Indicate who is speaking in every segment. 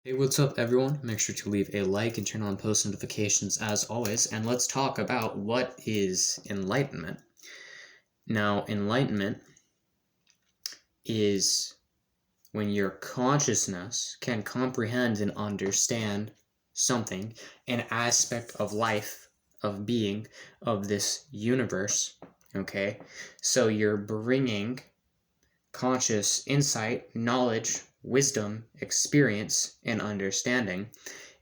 Speaker 1: Hey, what's up, everyone? Make sure to leave a like and turn on post notifications as always, and let's talk about what is enlightenment. Now, enlightenment is when your consciousness can comprehend and understand something, an aspect of life, of being, of this universe, okay? So you're bringing conscious insight, knowledge, wisdom, experience, and understanding,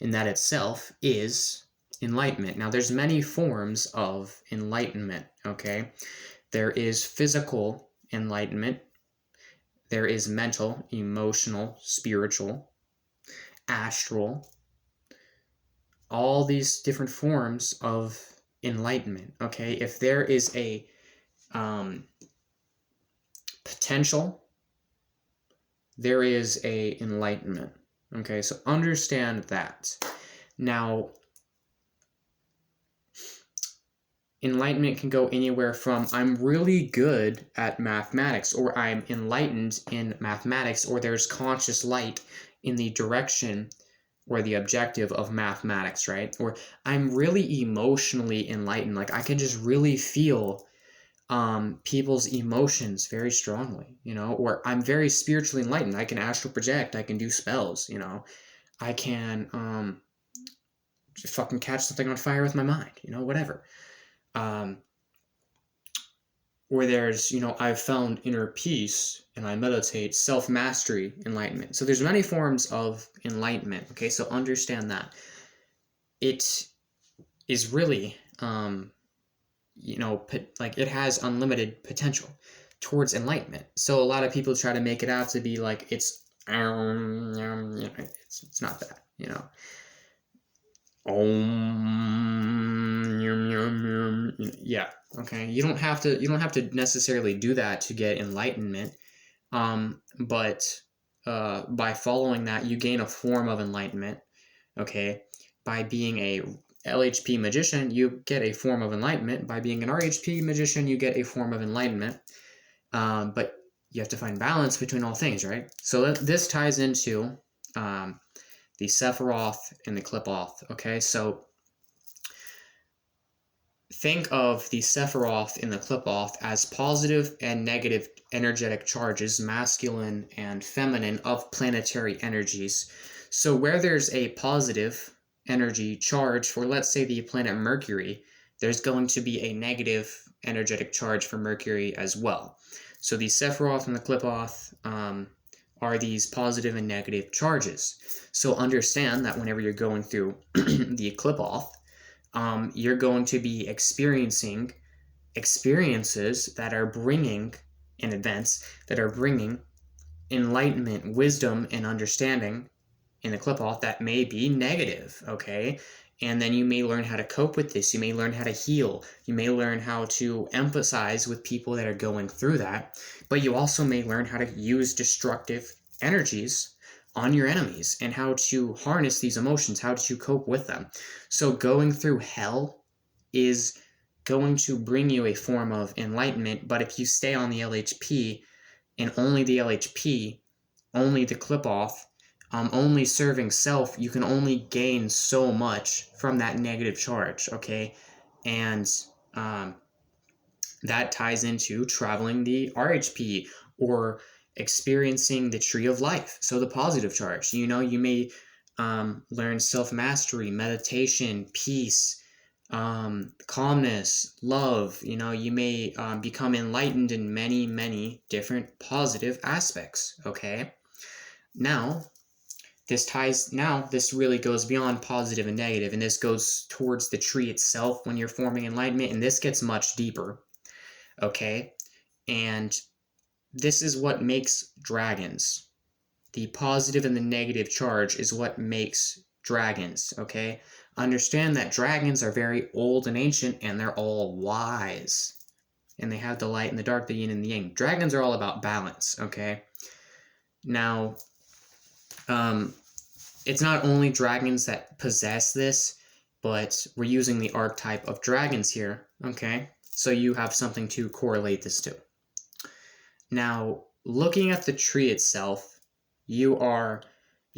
Speaker 1: and that itself is enlightenment. Now, there's many forms of enlightenment, okay? There is physical enlightenment, there is mental, emotional, spiritual, astral, all these different forms of enlightenment, okay? If there is a potential, there is a enlightenment. Okay, so understand that. Now, enlightenment can go anywhere from I'm really good at mathematics, or I'm enlightened in mathematics, or there's conscious light in the direction or the objective of mathematics, right? Or I'm really emotionally enlightened. Like I can just really feel people's emotions very strongly, or I'm very spiritually enlightened. I can astral project, I can do spells, I can just fucking catch something on fire with my mind, whatever. Um, or there's, I've found inner peace and I meditate, self-mastery, enlightenment. So there's many forms of enlightenment, okay? So understand that. It is really, like it has unlimited potential towards enlightenment. So a lot of people try to make it out to be like it's not that, yeah, okay. You don't have to necessarily do that to get enlightenment. But by following that, you gain a form of enlightenment. Okay, by being a LHP magician, you get a form of enlightenment. By being an RHP magician, you get a form of enlightenment. But you have to find balance between all things, right? So this ties into the Sephiroth and the Qliphoth. Okay, so think of the Sephiroth and the Qliphoth as positive and negative energetic charges, masculine and feminine, of planetary energies. So where there's a positive energy charge for, let's say, the planet Mercury, there's going to be a negative energetic charge for Mercury as well. So the Sephiroth and the Qliphoth are these positive and negative charges. So understand that whenever you're going through the Qliphoth, you're going to be experiencing experiences that are bringing, and events that are bringing enlightenment, wisdom, and understanding in the Qliphoth that may be negative, okay? And then you may learn how to cope with this. You may learn how to heal. You may learn how to empathize with people that are going through that. But you also may learn how to use destructive energies on your enemies and how to harness these emotions, how to cope with them. So going through hell is going to bring you a form of enlightenment, but if you stay on the LHP and only the LHP, only the Qliphoth, only serving self, you can only gain so much from that negative charge, okay? And that ties into traveling the RHP or experiencing the tree of life, so the positive charge. You may learn self-mastery, meditation, peace, calmness, love. You may become enlightened in many, many different positive aspects, okay? Now, this really goes beyond positive and negative, and this goes towards the tree itself when you're forming enlightenment, and this gets much deeper, okay? And this is what makes dragons. The positive and the negative charge is what makes dragons, okay? Understand that dragons are very old and ancient, and they're all wise. And they have the light and the dark, the yin and the yang. Dragons are all about balance, okay? Now, it's not only dragons that possess this, but we're using the archetype of dragons here, okay? So you have something to correlate this to. Now, looking at the tree itself, you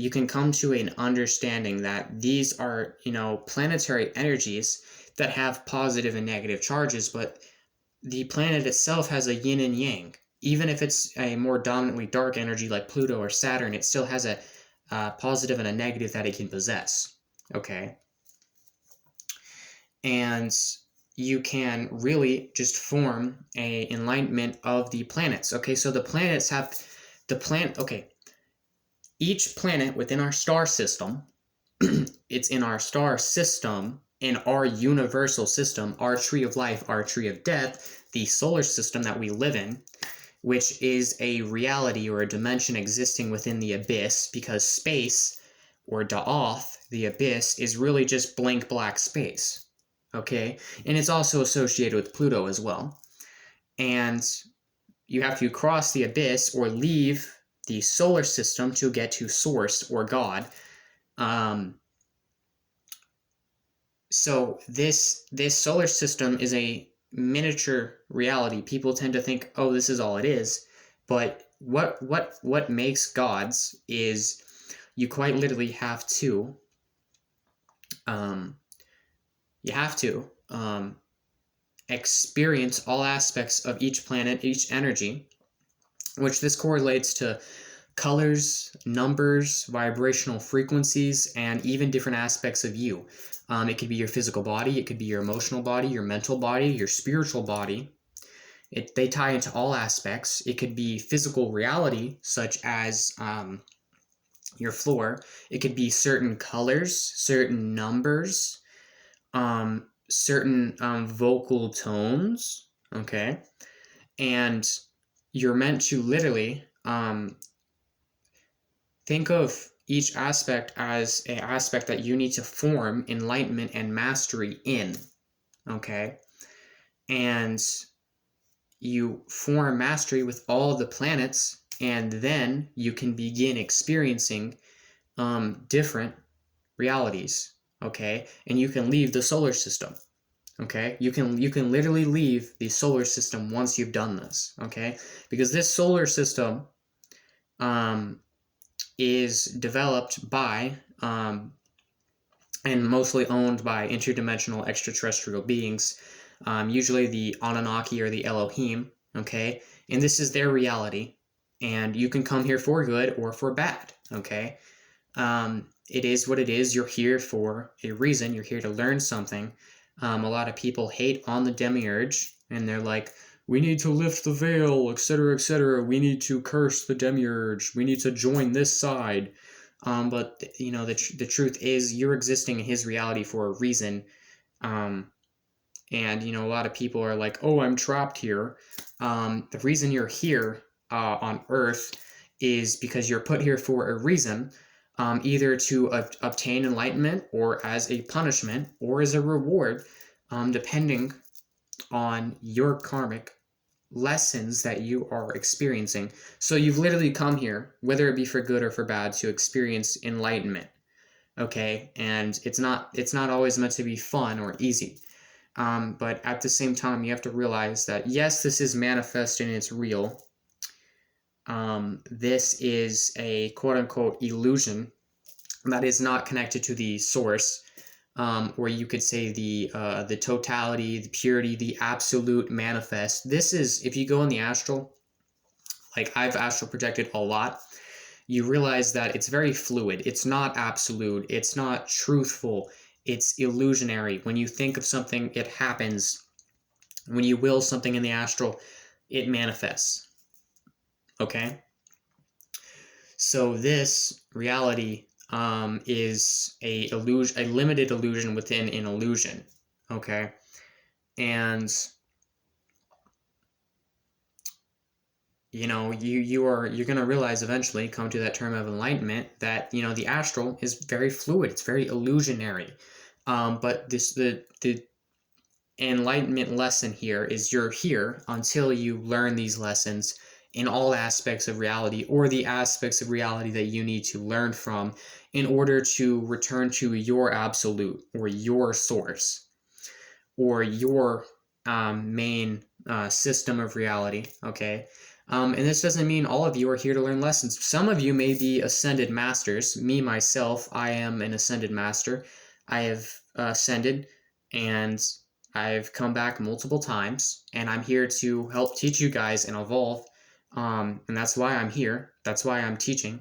Speaker 1: you can come to an understanding that these are, planetary energies that have positive and negative charges, but the planet itself has a yin and yang. Even if it's a more dominantly dark energy like Pluto or Saturn, it still has a positive and a negative that it can possess. Okay? And you can really just form a enlightenment of the planets. Okay, so the planets have each planet within our star system, it's in our star system, in our universal system, our tree of life, our tree of death, the solar system that we live in, which is a reality or a dimension existing within the abyss, because space, or Da'oth, the abyss, is really just blank black space. Okay? And it's also associated with Pluto as well. And you have to cross the abyss or leave the solar system to get to Source or God. So this solar system is a miniature reality. People tend to think, oh, this is all it is. But what makes gods is you quite literally have to experience all aspects of each planet, each energy, which this correlates to colors, numbers, vibrational frequencies, and even different aspects of you. It could be your physical body, it could be your emotional body, your mental body, your spiritual body. They tie into all aspects. It could be physical reality, such as your floor. It could be certain colors, certain numbers, certain vocal tones, okay? And you're meant to literally think of each aspect as an aspect that you need to form enlightenment and mastery in, okay? And you form mastery with all the planets, and then you can begin experiencing different realities, okay? And you can leave the solar system, okay? You can literally leave the solar system once you've done this, okay? Because this solar system is developed by and mostly owned by interdimensional extraterrestrial beings, usually the Anunnaki or the Elohim, okay? And this is their reality, and you can come here for good or for bad, okay? It is what it is. You're here for a reason. You're here to learn something. A lot of people hate on the demiurge, and they're like, we need to lift the veil, etc., etc. We need to curse the demiurge. We need to join this side. But the truth is, you're existing in his reality for a reason. And a lot of people are like, oh, I'm trapped here. The reason you're here on Earth is because you're put here for a reason, either to obtain enlightenment, or as a punishment, or as a reward, depending on your karmic lessons that you are experiencing. So you've literally come here, whether it be for good or for bad, to experience enlightenment, okay? And it's not always meant to be fun or easy. But at the same time, you have to realize that, yes, this is manifest and it's real. This is a quote-unquote illusion that is not connected to the source, or you could say the totality, the purity, the absolute manifest. This is, if you go in the astral, like I've astral projected a lot, you realize that it's very fluid. It's not absolute. It's not truthful. It's illusionary. When you think of something, it happens. When you will something in the astral, it manifests. Okay? So this reality is a limited illusion within an illusion. Okay? And you're gonna realize eventually, come to that term of enlightenment, that the astral is very fluid. It's very illusionary. But the enlightenment lesson here is, you're here until you learn these lessons in all aspects of reality, or the aspects of reality that you need to learn from in order to return to your absolute, or your source, or your main system of reality, okay? And this doesn't mean all of you are here to learn lessons. Some of you may be ascended masters. Me, myself, I am an ascended master. I have ascended, and I've come back multiple times, and I'm here to help teach you guys and evolve. And that's why I'm here. That's why I'm teaching.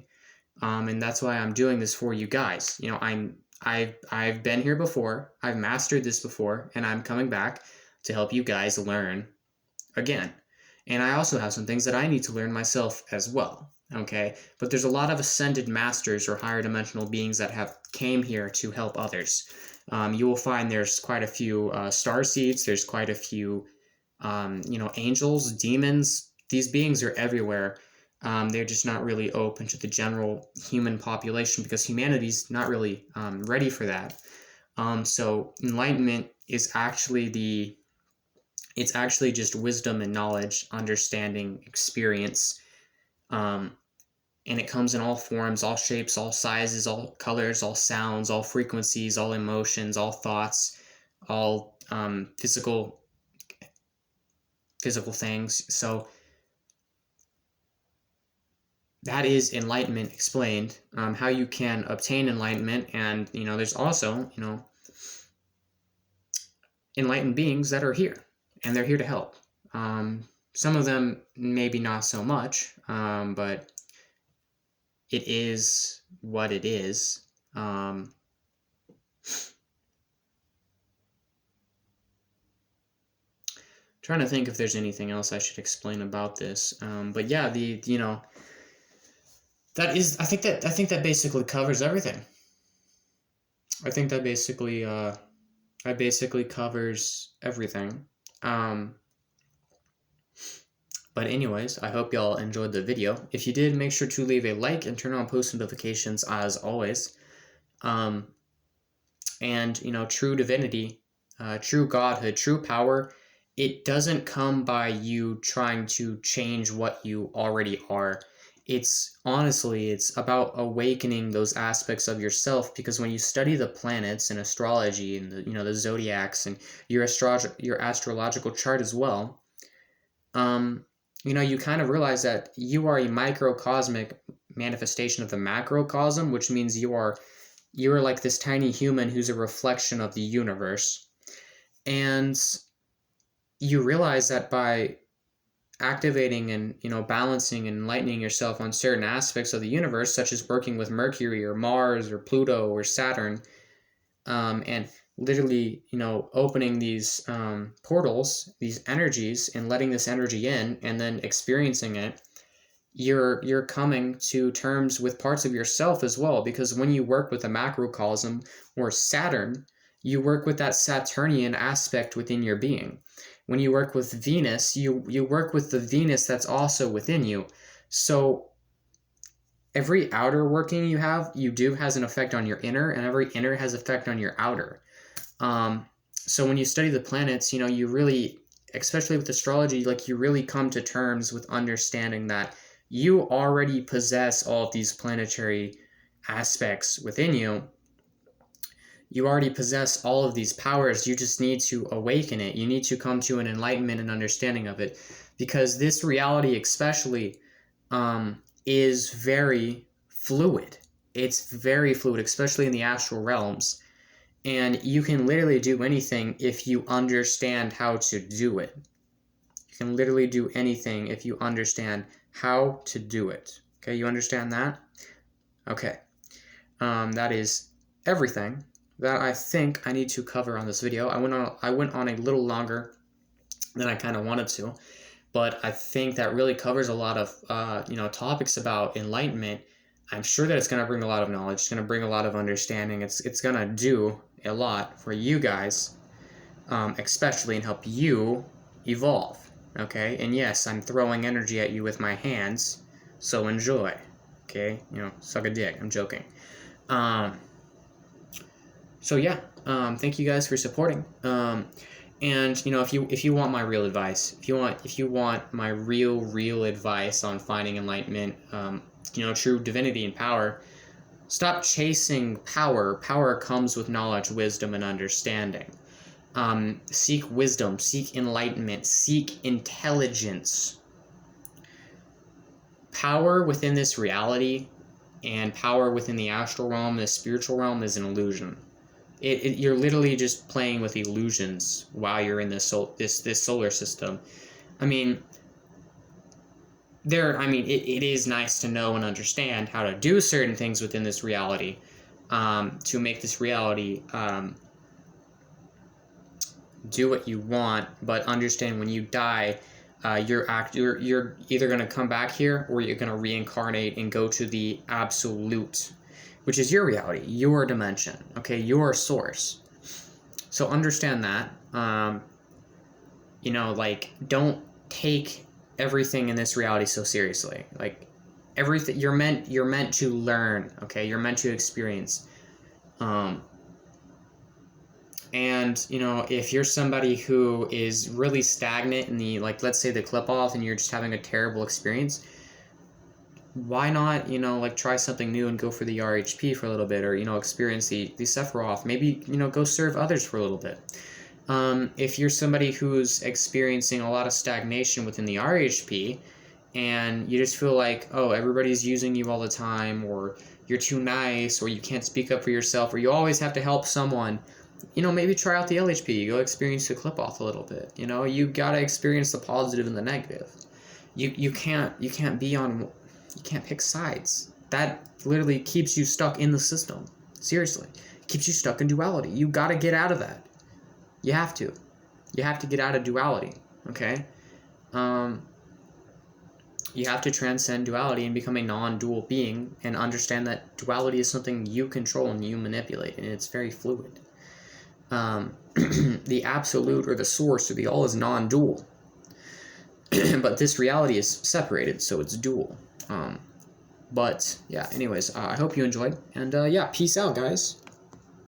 Speaker 1: And that's why I'm doing this for you guys. You know, I've been here before. I've mastered this before, and I'm coming back to help you guys learn again. And I also have some things that I need to learn myself as well. Okay, but there's a lot of ascended masters or higher dimensional beings that have came here to help others. You will find there's quite a few star seeds. There's quite a few, angels, demons. These beings are everywhere. They're just not really open to the general human population because humanity's not really ready for that. So enlightenment is actually it's actually just wisdom and knowledge, understanding, experience. And it comes in all forms, all shapes, all sizes, all colors, all sounds, all frequencies, all emotions, all thoughts, all physical things. So that is enlightenment explained, how you can obtain enlightenment. And, there's also, enlightened beings that are here, and they're here to help. Some of them maybe not so much, but it is what it is. Trying to think if there's anything else I should explain about this. But yeah, I think that basically covers everything. I think that basically covers everything. But anyways, I hope y'all enjoyed the video. If you did, make sure to leave a like and turn on post notifications as always. And, true divinity, true godhood, true power, it doesn't come by you trying to change what you already are. It's about awakening those aspects of yourself, because when you study the planets and astrology and the zodiacs and your astrological chart as well, you kind of realize that you are a microcosmic manifestation of the macrocosm, which means you're like this tiny human who's a reflection of the universe. And you realize that by activating and balancing and enlightening yourself on certain aspects of the universe, such as working with Mercury or Mars or Pluto or Saturn, and literally opening these portals, these energies, and letting this energy in and then experiencing it, you're coming to terms with parts of yourself as well. Because when you work with a macrocosm or Saturn, you work with that Saturnian aspect within your being. When you work with Venus, you work with the Venus that's also within you. So every outer working you do has an effect on your inner, and every inner has effect on your outer. So when you study the planets, you really, especially with astrology, you really come to terms with understanding that you already possess all of these planetary aspects within you. You already possess all of these powers. You just need to awaken it. You need to come to an enlightenment and understanding of it, because this reality especially is very fluid. It's very fluid, especially in the astral realms. And you can literally do anything if you understand how to do it. You can literally do anything if you understand how to do it. Okay, you understand that? Okay. That is everything that I think I need to cover on this video. I went on a little longer than I kind of wanted to, but I think that really covers a lot of topics about enlightenment. I'm sure that it's going to bring a lot of knowledge. It's going to bring a lot of understanding. It's going to do a lot for you guys, especially, and help you evolve. Okay, and yes, I'm throwing energy at you with my hands, so enjoy. Okay, suck a dick. I'm joking. So yeah, thank you guys for supporting. And if you want my real advice, if you want my real advice on finding enlightenment, true divinity and power, stop chasing power. Power comes with knowledge, wisdom, and understanding. Seek wisdom, seek enlightenment, seek intelligence. power within this reality and power within the astral realm, the spiritual realm, is an illusion. You're literally just playing with illusions while you're in this solar system. I mean, it is nice to know and understand how to do certain things within this reality, to make this reality do what you want. But understand, when you die, you're either going to come back here, or you're going to reincarnate and go to the absolute, which is your reality, your dimension, okay, your source. So understand that. Like, don't take everything in this reality so seriously. Like, everything, you're meant to learn, okay? You're meant to experience. And, if you're somebody who is really stagnant in the, like, let's say the clip off, and you're just having a terrible experience, why not, like, try something new and go for the RHP for a little bit, or, experience the Sephiroth. Maybe, go serve others for a little bit. If you're somebody who's experiencing a lot of stagnation within the RHP, and you just feel like, oh, everybody's using you all the time, or you're too nice, or you can't speak up for yourself, or you always have to help someone, maybe try out the LHP. Go experience the clip off a little bit. You gotta experience the positive and the negative. You can't pick sides. That literally keeps you stuck in the system. Seriously, keeps you stuck in duality. You gotta get out of that. You have to get out of duality. Okay. You have to transcend duality and become a non-dual being, and understand that duality is something you control and you manipulate, and it's very fluid. The absolute, or the source, or the all, is non-dual. But this reality is separated, so it's dual. But yeah, anyways, I hope you enjoyed, and yeah, peace out, guys.